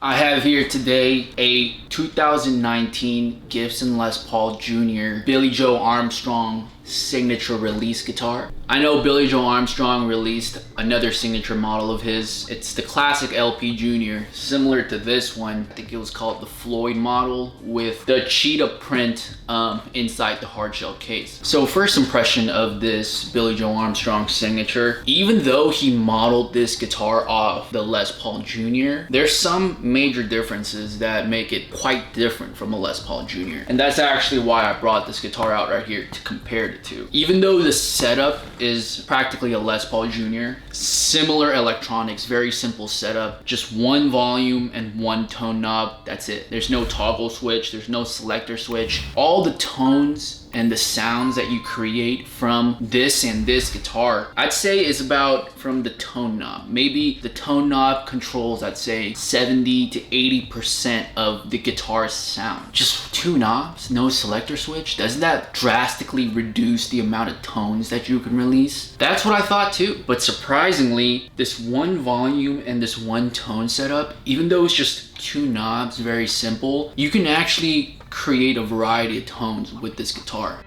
I have here today a 2019 Gibson Les Paul Jr. Billie Joe Armstrong signature release guitar. I know Billie Joe Armstrong released another signature model of his. It's the classic LP Jr., similar to this one. I think it was called the Floyd model with the cheetah print inside the hardshell case. So first impression of this Billie Joe Armstrong signature, even though he modeled this guitar off the Les Paul Jr., there's some major differences that make it quite different from a Les Paul Jr. And that's actually why I brought this guitar out right here to compare it to. Even though the setup is practically a Les Paul Jr., similar electronics, very simple setup, just one volume and one tone knob, that's it. There's no toggle switch, there's no selector switch. All the tones and the sounds that you create from this and this guitar, I'd say is about from the tone knob. Maybe the tone knob controls, I'd say 70 to 80% of the guitar's sound. Just two knobs, no selector switch. Doesn't that drastically reduce the amount of tones that you can release? That's what I thought too. But surprisingly, this one volume and this one tone setup, even though it's just two knobs, very simple, you can actually create a variety of tones with this guitar.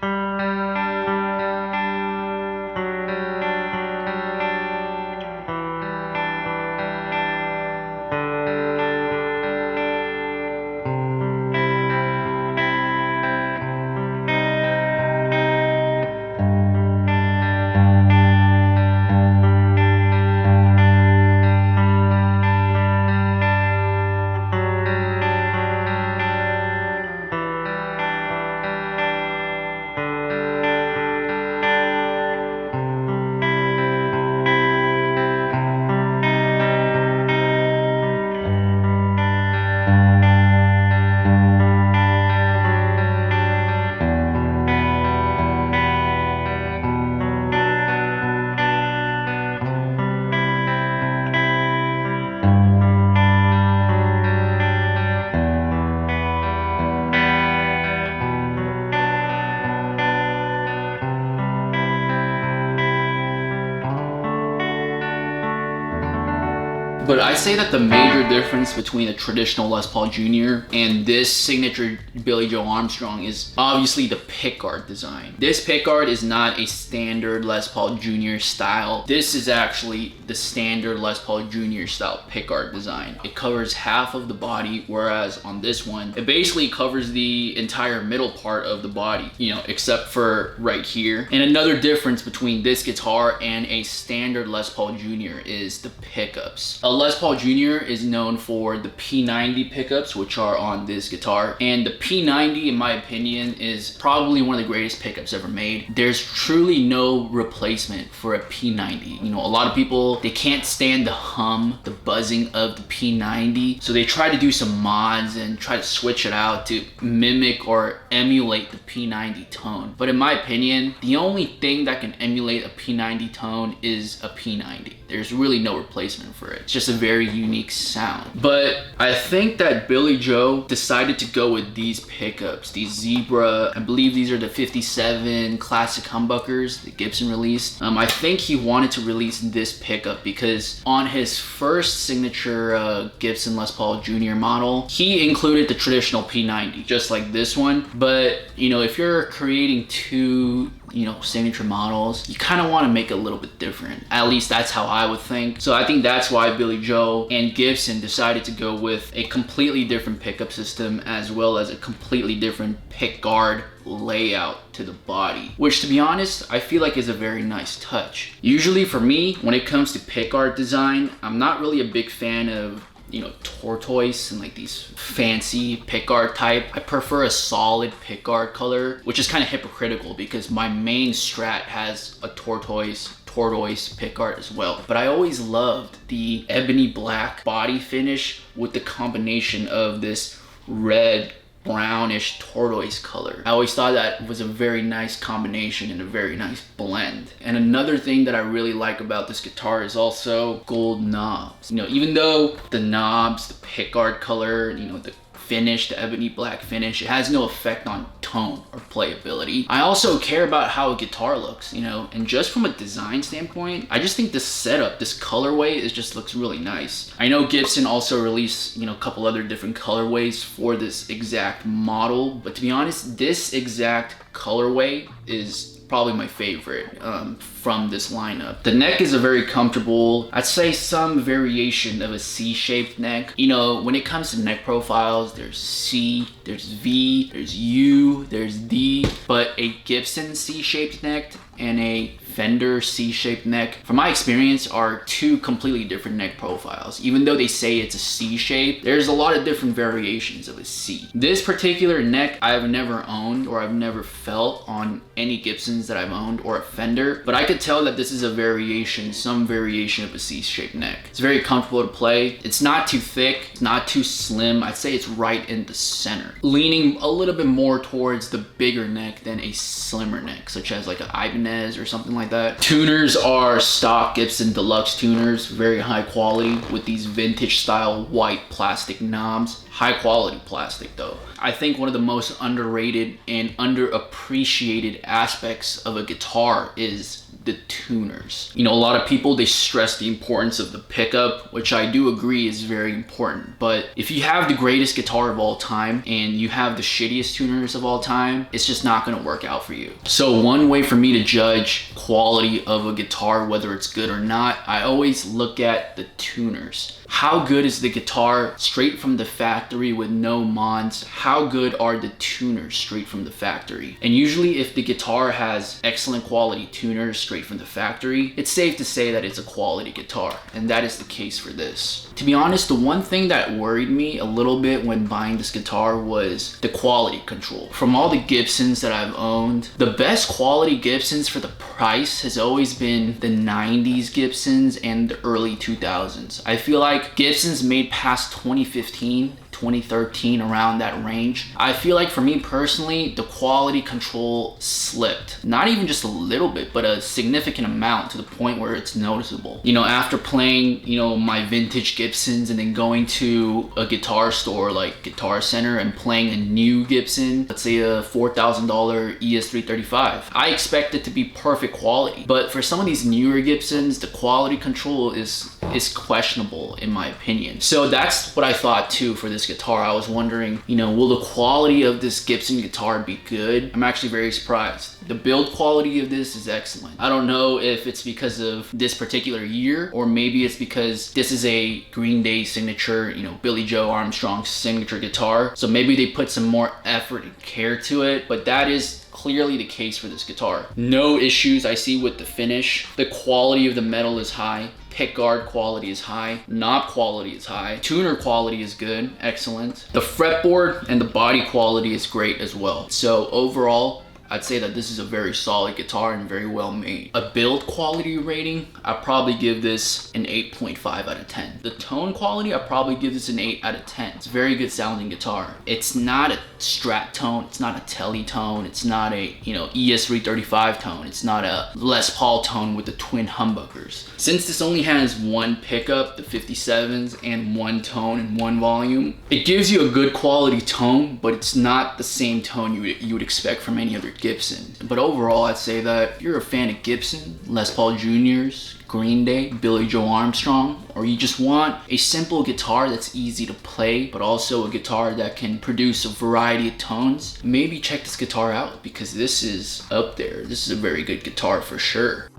But I say that the major difference between a traditional Les Paul Jr. and this signature Billie Joe Armstrong is obviously the pickguard design. This pickguard is not a standard Les Paul Jr. style. This is actually the standard Les Paul Jr. style pickguard design. It covers half of the body, whereas on this one, it basically covers the entire middle part of the body, you know, except for right here. And another difference between this guitar and a standard Les Paul Jr. is the pickups. A Les Paul Jr. is known for the P90 pickups, which are on this guitar. And the P90, in my opinion, is probably one of the greatest pickups ever made. There's truly no replacement for a P90. You know, a lot of people, they can't stand the hum, the buzzing of the P90. So they try to do some mods and try to switch it out to mimic or emulate the P90 tone. But in my opinion, the only thing that can emulate a P90 tone is a P90. There's really no replacement for it. It's just a very unique sound. But I think that Billie Joe decided to go with these pickups, these Zebra, I believe these are the 57 classic humbuckers that Gibson released. I think he wanted to release this pickup because on his first signature Gibson Les Paul Jr. model, he included the traditional P90, just like this one. But, you know, if you're creating two, you know, signature models, you kind of want to make it a little bit different. At least that's how I would think. So I think that's why Billie Joe and Gibson decided to go with a completely different pickup system as well as a completely different pickguard layout to the body, which to be honest, I feel like is a very nice touch. Usually for me, when it comes to pickguard design, I'm not really a big fan of, you know, tortoise and like these fancy pickguard type. I prefer a solid pickguard color, which is kind of hypocritical because my main Strat has a tortoise pickguard as well. But I always loved the ebony black body finish with the combination of this red brownish tortoise color. I always thought that was a very nice combination and a very nice blend. And another thing that I really like about this guitar is also gold knobs. You know, even though the knobs, the pickguard color, you know, the finish, the ebony black finish. It has no effect on tone or playability. I also care about how a guitar looks, you know, and just from a design standpoint, I just think this setup, this colorway, just looks really nice. I know Gibson also released, you know, a couple other different colorways for this exact model, but to be honest, this exact colorway is probably my favorite from this lineup. The neck is a very comfortable, I'd say some variation of a C-shaped neck. You know, when it comes to neck profiles, there's C, there's V, there's U, there's D, but a Gibson C-shaped neck and a Fender C-shaped neck, from my experience, are two completely different neck profiles. Even though they say it's a C shape, there's a lot of different variations of a C. This particular neck I've never owned or I've never felt on any Gibsons that I've owned or a Fender, but I could tell that this is a variation, some variation of a C-shaped neck. It's very comfortable to play. It's not too thick, it's not too slim. I'd say it's right in the center, leaning a little bit more towards the bigger neck than a slimmer neck, such as like an Ibanez or something like that. Tuners are stock Gibson Deluxe tuners, very high quality with these vintage style white plastic knobs. High quality plastic though. I think one of the most underrated and underappreciated aspects of a guitar is the tuners. You know, a lot of people, they stress the importance of the pickup, which I do agree is very important. But if you have the greatest guitar of all time and you have the shittiest tuners of all time, it's just not gonna work out for you. So one way for me to judge quality of a guitar, whether it's good or not, I always look at the tuners. How good is the guitar straight from the factory with no mods? How good are the tuners straight from the factory? And usually if the guitar has excellent quality tuners straight from the factory, it's safe to say that it's a quality guitar. And that is the case for this. To be honest, the one thing that worried me a little bit when buying this guitar was the quality control. From all the Gibsons that I've owned, the best quality Gibsons for the price has always been the 90s Gibsons and the early 2000s. I feel like Gibsons made past 2015, 2013, around that range, I feel like for me personally, the quality control slipped. Not even just a little bit, but a significant amount, to the point where it's noticeable. You know, after playing, you know, my vintage Gibsons and then going to a guitar store like Guitar Center and playing a new Gibson, let's say a $4,000 ES335, I expect it to be perfect quality. But for some of these newer Gibsons, the quality control is questionable in my opinion. So that's what I thought too for this guitar. I was wondering, you know, will the quality of this Gibson guitar be good? I'm actually very surprised. The build quality of this is excellent. I don't know if it's because of this particular year, or maybe it's because this is a Green Day signature, you know, Billie Joe Armstrong signature guitar. So maybe they put some more effort and care to it, but that is clearly the case for this guitar. No issues I see with the finish. The quality of the metal is high. Pickguard quality is high, knob quality is high, tuner quality is good, excellent. The fretboard and the body quality is great as well. So overall, I'd say that this is a very solid guitar and very well made. A build quality rating, I'd probably give this an 8.5 out of 10. The tone quality, I'd probably give this an 8 out of 10. It's a very good sounding guitar. It's not a Strat tone, it's not a Tele tone, it's not a, you know, ES335 tone, it's not a Les Paul tone with the twin humbuckers. Since this only has one pickup, the 57s, and one tone and one volume, it gives you a good quality tone, but it's not the same tone you would expect from any other Gibson. But overall, I'd say that if you're a fan of Gibson, Les Paul Jr.'s, Green Day, Billie Joe Armstrong, or you just want a simple guitar that's easy to play, but also a guitar that can produce a variety of tones, maybe check this guitar out, because this is up there. This is a very good guitar for sure.